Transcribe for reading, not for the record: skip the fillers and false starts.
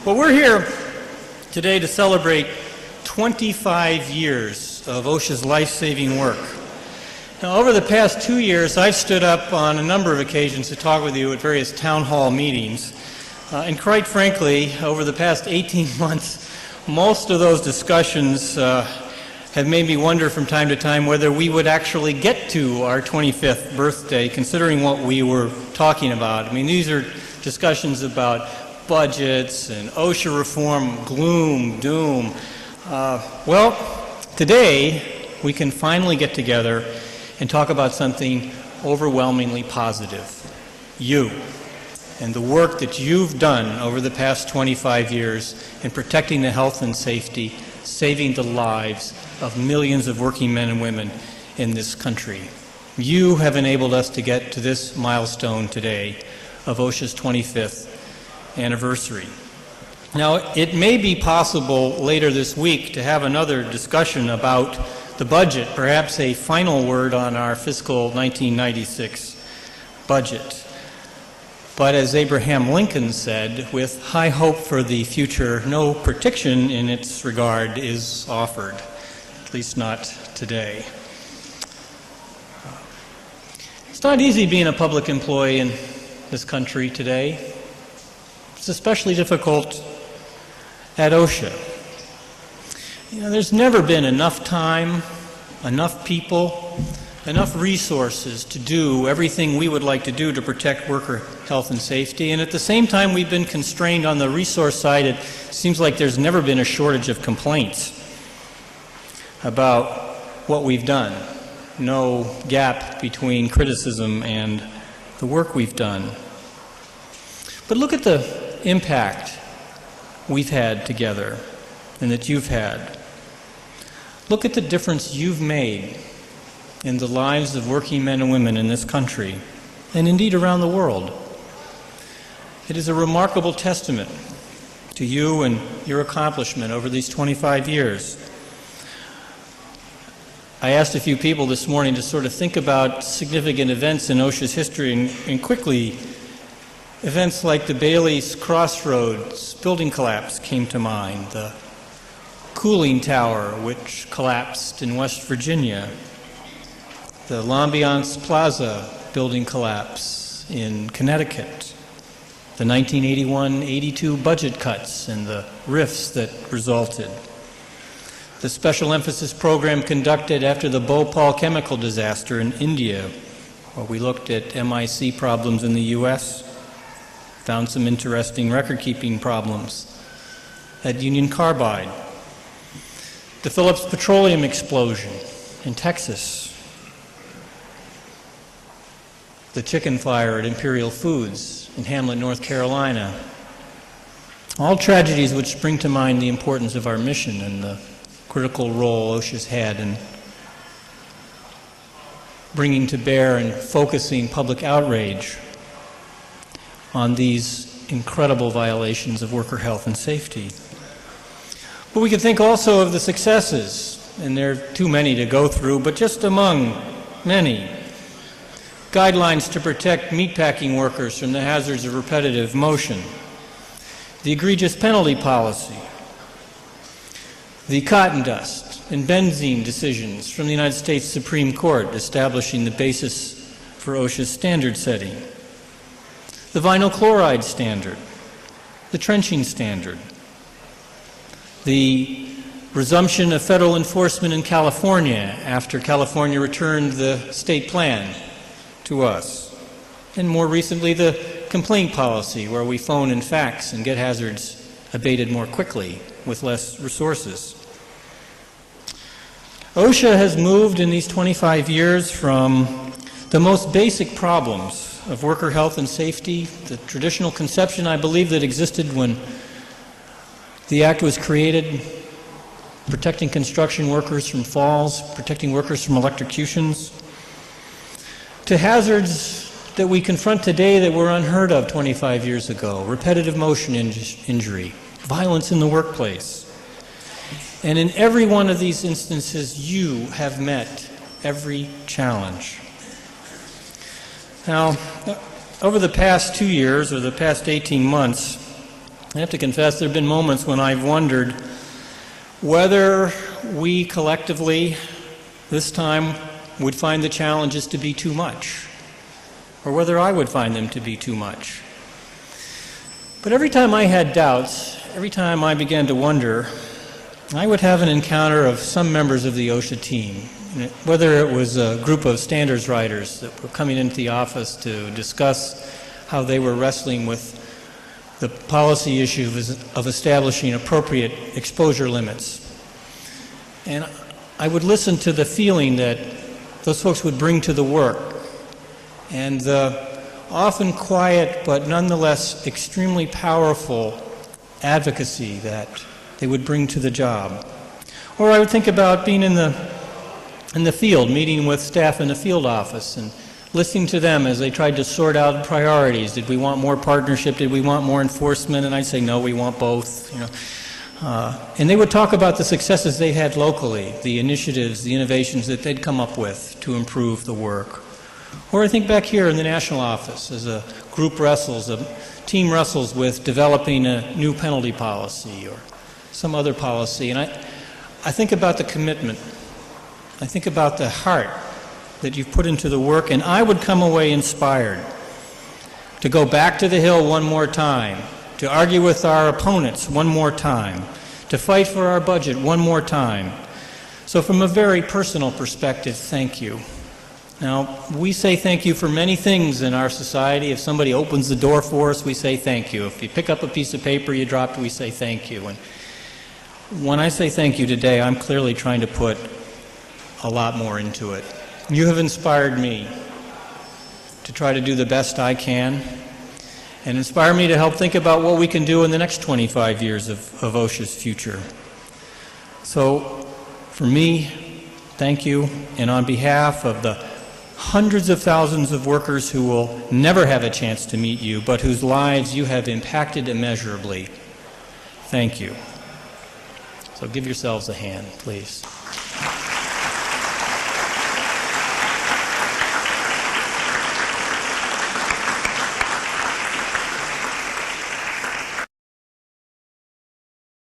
Well, we're here today to celebrate 25 years of OSHA's life-saving work. Now, over the past 2 years, I've stood up on a number of occasions to talk with you at various town hall meetings. And quite frankly, over the past 18 months, most of those discussions have made me wonder from time to time whether we would actually get to our 25th birthday, considering what we were talking about. I mean, these are discussions about budgets and OSHA reform, gloom, doom. Well, today we can finally get together and talk about something overwhelmingly positive. You and the work that you've done over the past 25 years in protecting the health and safety, saving the lives of millions of working men and women in this country. You have enabled us to get to this milestone today of OSHA's 25th anniversary. Now, it may be possible later this week to have another discussion about the budget, perhaps a final word on our fiscal 1996 budget. But as Abraham Lincoln said, with high hope for the future, no prediction in its regard is offered, at least not today. It's not easy being a public employee in this country today. It's especially difficult at OSHA. You know, there's never been enough time, enough people, enough resources to do everything we would like to do to protect worker health and safety. And at the same time, we've been constrained on the resource side. It seems like there's never been a shortage of complaints about what we've done. No gap between criticism and the work we've done. But look at the impact we've had together and that you've had. Look at the difference you've made in the lives of working men and women in this country and indeed around the world. It is a remarkable testament to you and your accomplishment over these 25 years. I asked a few people this morning to sort of think about significant events in OSHA's history and quickly events like the Bailey's Crossroads building collapse came to mind, the cooling tower which collapsed in West Virginia, the L'Ambiance Plaza building collapse in Connecticut, the 1981-82 budget cuts and the rifts that resulted, the special emphasis program conducted after the Bhopal chemical disaster in India, where we looked at MIC problems in the U.S., found some interesting record-keeping problems at Union Carbide. The Phillips Petroleum explosion in Texas. The chicken fire at Imperial Foods in Hamlet, North Carolina. All tragedies which bring to mind the importance of our mission and the critical role OSHA's had in bringing to bear and focusing public outrage on these incredible violations of worker health and safety. But we can think also of the successes, and there are too many to go through, but just among many. Guidelines to protect meatpacking workers from the hazards of repetitive motion, the egregious penalty policy, the cotton dust and benzene decisions from the United States Supreme Court establishing the basis for OSHA's standard setting, the vinyl chloride standard, the trenching standard, the resumption of federal enforcement in California after California returned the state plan to us, and more recently the complaint policy where we phone and fax and get hazards abated more quickly with less resources. OSHA has moved in these 25 years from the most basic problems of worker health and safety, the traditional conception, I believe, that existed when the Act was created, protecting construction workers from falls, protecting workers from electrocutions, to hazards that we confront today that were unheard of 25 years ago, repetitive motion injury, violence in the workplace. And in every one of these instances, you have met every challenge. Now, over the past 2 years, or the past 18 months, I have to confess there have been moments when I've wondered whether we collectively this time would find the challenges to be too much, or whether I would find them to be too much. But every time I had doubts, every time I began to wonder, I would have an encounter of some members of the OSHA team, whether it was a group of standards writers that were coming into the office to discuss how they were wrestling with the policy issue of establishing appropriate exposure limits. And I would listen to the feeling that those folks would bring to the work, and the often quiet but nonetheless extremely powerful advocacy that they would bring to the job. Or I would think about being in the field, meeting with staff in the field office and listening to them as they tried to sort out priorities. Did we want more partnership? Did we want more enforcement? And I'd say, no, we want both. And they would talk about the successes they had locally, the initiatives, the innovations that they'd come up with to improve the work. Or I think back here in the national office as a group wrestles, a team wrestles with developing a new penalty policy or some other policy. And I think about the commitment. I think about the heart that you've put into the work, and I would come away inspired to go back to the Hill one more time, to argue with our opponents one more time, to fight for our budget one more time. So from a very personal perspective, thank you. Now, we say thank you for many things in our society. If somebody opens the door for us, we say thank you. If you pick up a piece of paper you dropped, we say thank you. And when I say thank you today, I'm clearly trying to put a lot more into it. You have inspired me to try to do the best I can and inspire me to help think about what we can do in the next 25 years of OSHA's future. So, for me, thank you, and on behalf of the hundreds of thousands of workers who will never have a chance to meet you, but whose lives you have impacted immeasurably, thank you. So give yourselves a hand, please.